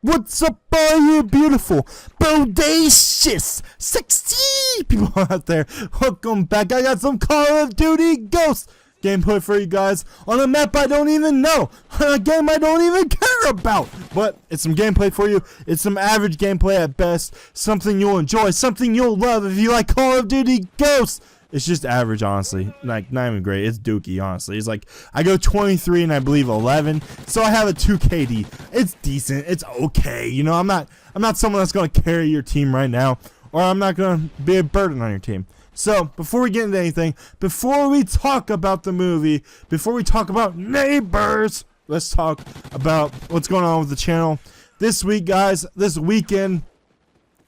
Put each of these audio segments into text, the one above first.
What's up, all you beautiful, bodacious, sexy people out there? Welcome back. I got some Call of Duty Ghosts gameplay for you guys on a map I don't even know, on a game I don't even care about. But it's some gameplay for you. It's some average gameplay at best. Something you'll enjoy, something you'll love if you like Call of Duty Ghosts. It's just average, honestly. Like, not even great. It's dookie, honestly. It's like, I go 23 and I believe 11, so I have a 2 KD. It's decent. It's okay. You know, I'm not someone that's going to carry your team right now, or I'm not going to be a burden on your team. So, before we get into anything, before we talk about the movie, before we talk about neighbors, let's talk about what's going on with the channel. This week, guys, this weekend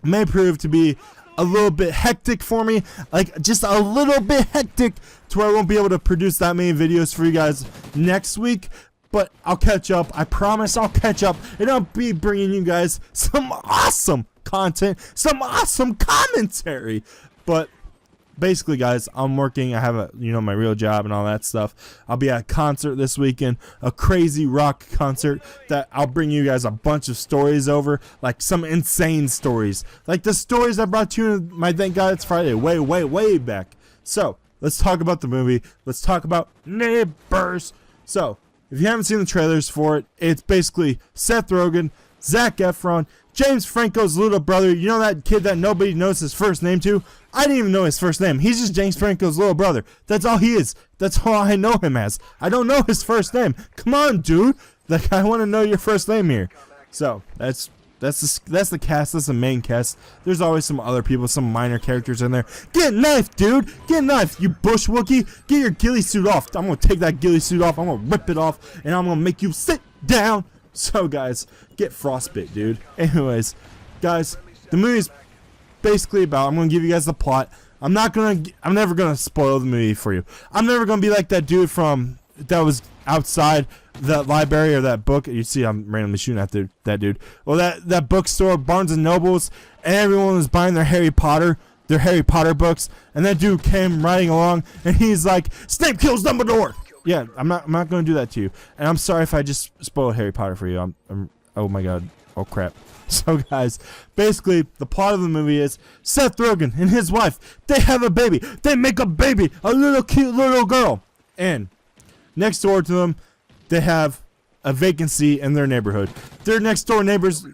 may prove to be a little bit hectic for me, like just a little bit hectic to where I won't be able to produce that many videos for you guys next week, but I'll catch up. I promise I'll catch up, and I'll be bringing you guys some awesome content, some awesome commentary. But basically, guys, I'm working. I have a, my real job and all that stuff. I'll be at a concert this weekend, a crazy rock concert that I'll bring you guys a bunch of stories over, like some insane stories, like the stories I brought to you in my Thank God It's Friday way back. So let's talk about the movie. Let's talk about neighbors. So if you haven't seen the trailers for it, it's basically Seth Rogen, Zac Efron, James Franco's little brother. You know that kid that nobody knows his first name to? I didn't even know his first name. He's just James Franco's little brother. That's all he is. That's all I know him as. I don't know his first name. Come on, dude. Like, I want to know your first name here. So that's the cast. That's the main cast. There's always some other people, some minor characters in there. Get knifed, dude. Get knifed. You bush Wookie. Get your ghillie suit off. I'm gonna take that ghillie suit off. I'm gonna rip it off, and I'm gonna make you sit down. So, guys, get frostbit, dude. Anyways, guys, the movie's basically about, I'm gonna give you guys the plot. I'm never gonna spoil the movie for you. I'm never gonna be like that dude that was outside that library or that book. You see, I'm randomly shooting at that dude. Well, that bookstore, Barnes and Nobles, and everyone was buying their Harry Potter books, and that dude came riding along, and he's like, Snape kills Dumbledore. Yeah, I'm not going to do that to you. And I'm sorry if I just spoiled Harry Potter for you. Oh my god. Oh crap. So, guys, basically the plot of the movie is Seth Rogen and his wife, they have a baby. They make a baby, a little cute little girl. And next door to them, they have a vacancy in their neighborhood. Their next door neighbors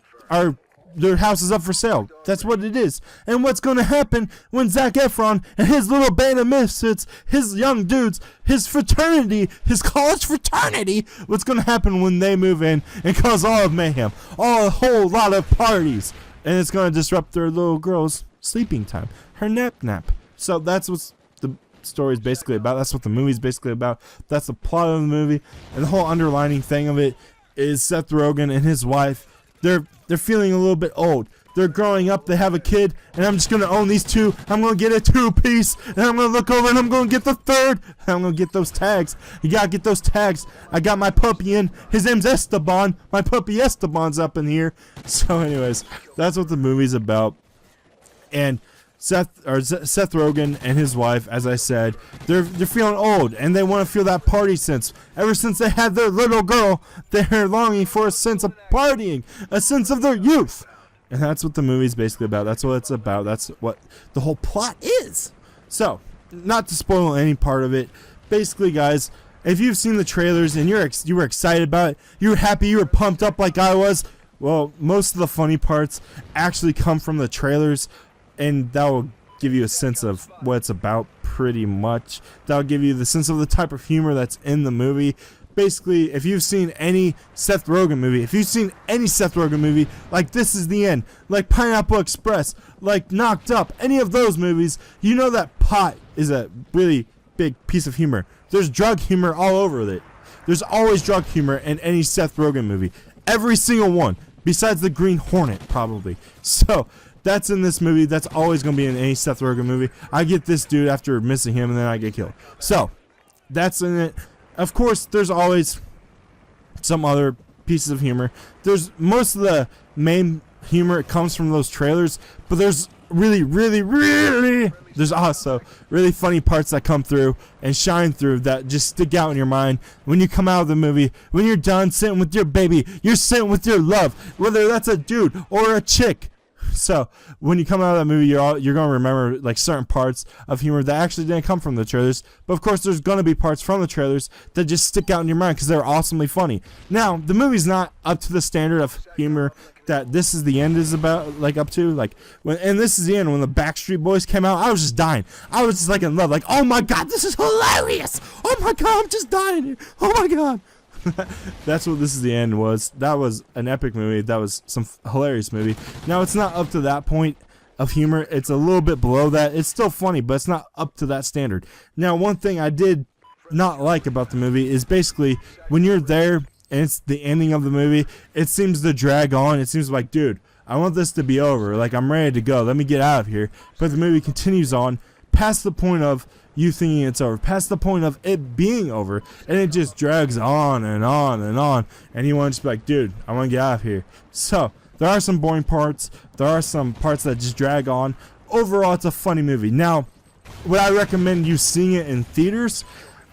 their house is up for sale. That's what it is. And what's going to happen when Zac Efron and his little band of misfits, his young dudes, his fraternity, his college fraternity, what's going to happen when they move in and cause all of mayhem, a whole lot of parties, and it's going to disrupt their little girl's sleeping time, her nap. So that's what the story's basically about. That's what the movie's basically about. That's the plot of the movie, and the whole underlining thing of it is Seth Rogen and his wife. They're feeling a little bit old. They're growing up. They have a kid, and I'm just gonna own these two. I'm gonna get a 2-piece, and I'm gonna look over, and I'm gonna get the third. And I'm gonna get those tags. You gotta get those tags. I got my puppy in. His name's Esteban. My puppy Esteban's up in here. So, anyways, that's what the movie's about. And Seth Rogen and his wife, as I said, they're feeling old, and they want to feel that party sense. Ever since they had their little girl, they're longing for a sense of partying, a sense of their youth. And that's what the movie's basically about. That's what it's about. That's what the whole plot is. So, not to spoil any part of it, basically, guys, if you've seen the trailers and you were excited about it, you were happy, you were pumped up like I was, well, most of the funny parts actually come from the trailers. And that will give you a sense of what it's about pretty much. That will give you the sense of the type of humor that's in the movie. Basically, if you've seen any Seth Rogen movie, like This Is the End, like Pineapple Express, like Knocked Up, any of those movies, you know that pot is a really big piece of humor. There's drug humor all over it. There's always drug humor in any Seth Rogen movie. Every single one. Besides the Green Hornet, probably. So, that's in this movie. That's always going to be in any Seth Rogen movie. I get this dude after missing him, and then I get killed. So, that's in it. Of course, there's always some other pieces of humor. There's most of the main humor comes from those trailers, but there's there's also really funny parts that come through and shine through that just stick out in your mind when you come out of the movie. When you're done sitting with your baby, you're sitting with your love, whether that's a dude or a chick. So when you come out of that movie, you're gonna remember like certain parts of humor that actually didn't come from the trailers. But of course, there's gonna be parts from the trailers that just stick out in your mind because they're awesomely funny. Now, the movie's not up to the standard of humor that This Is the End is about, like up to, like and This Is the End, when the Backstreet Boys came out, I was just dying. I was just like in love, like, oh my god, this is hilarious. Oh my god, I'm just dying here. Oh my god. That's what This Is the End was. That was an epic movie. That was some hilarious movie. Now, it's not up to that point of humor. It's a little bit below that. It's still funny, but it's not up to that standard. Now, one thing I did not like about the movie is basically when you're there and it's the ending of the movie, it seems to drag on. It seems like, dude, I want this to be over. Like, I'm ready to go. Let me get out of here. But the movie continues on past the point of you thinking it's over, past the point of it being over, and it just drags on and on and on, and you want to just be like, dude, I want to get out of here. So there are some boring parts, there are some parts that just drag on. Overall, it's a funny movie. Now, would I recommend you seeing it in theaters?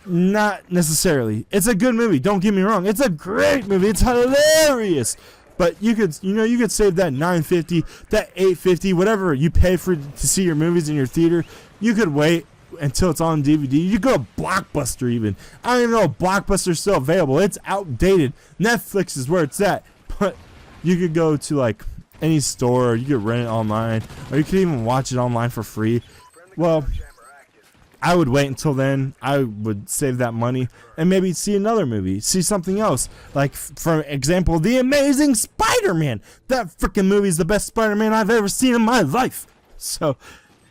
Not necessarily. It's a good movie, don't get me wrong. It's a great movie, it's hilarious. But you could save that $9.50, that $8.50, whatever you pay to see your movies in your theater. You could wait until it's on DVD. You go to Blockbuster even. I don't even know if Blockbuster's still available. It's outdated. Netflix is where it's at. But you could go to like any store, or you could rent it online, or you could even watch it online for free. Well, I would wait until then. I would save that money and maybe see another movie, see something else. Like, for example, The Amazing Spider-Man. That freaking movie is the best Spider-Man I've ever seen in my life. So,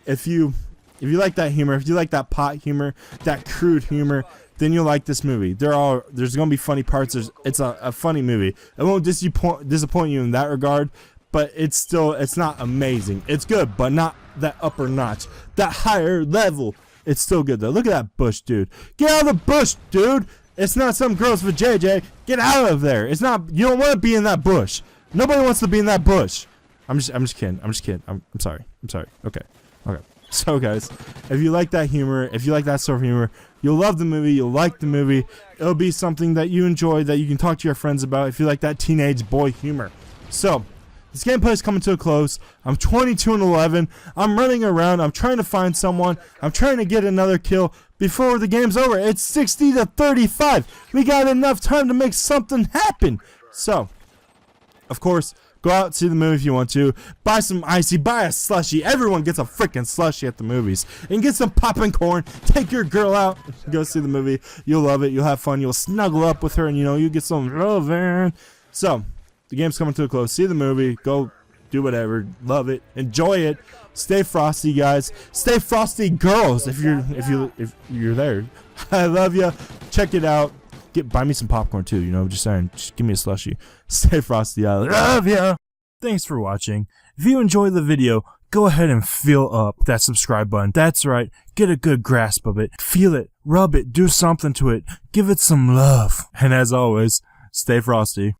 if you like that humor, if you like that pot humor, that crude humor, then you'll like this movie. There's gonna be funny parts. It's a funny movie. It won't disappoint you in that regard, but it's not amazing. It's good, but not that upper notch, that higher level. It's still good though. Look at that bush, dude. Get out of the bush, dude. It's not some girls for JJ. Get out of there. It's not. You don't want to be in that bush. Nobody wants to be in that bush. I'm just kidding. I'm sorry. Okay. So guys, if you like that humor, if you like that sort of humor, you'll love the movie. You'll like the movie. It'll be something that you enjoy, that you can talk to your friends about if you like that teenage boy humor. So, this gameplay is coming to a close. I'm 22-11. I'm running around. I'm trying to find someone. I'm trying to get another kill before the game's over. It's 60-35. We got enough time to make something happen. So, of course, go out, see the movie if you want to. Buy some icy, buy a slushie. Everyone gets a freaking slushie at the movies. And get some popping corn. Take your girl out. Go see the movie. You'll love it. You'll have fun. You'll snuggle up with her and, you get some love. So, the game's coming to a close. See the movie. Go do whatever. Love it. Enjoy it. Stay frosty, guys. Stay frosty, girls. If you're there, I love you. Check it out. Buy me some popcorn too. Just saying. Just give me a slushie. Stay frosty. I love you. Thanks for watching. If you enjoyed the video, go ahead and feel up that subscribe button. That's right. Get a good grasp of it. Feel it. Rub it. Do something to it. Give it some love. And as always, stay frosty.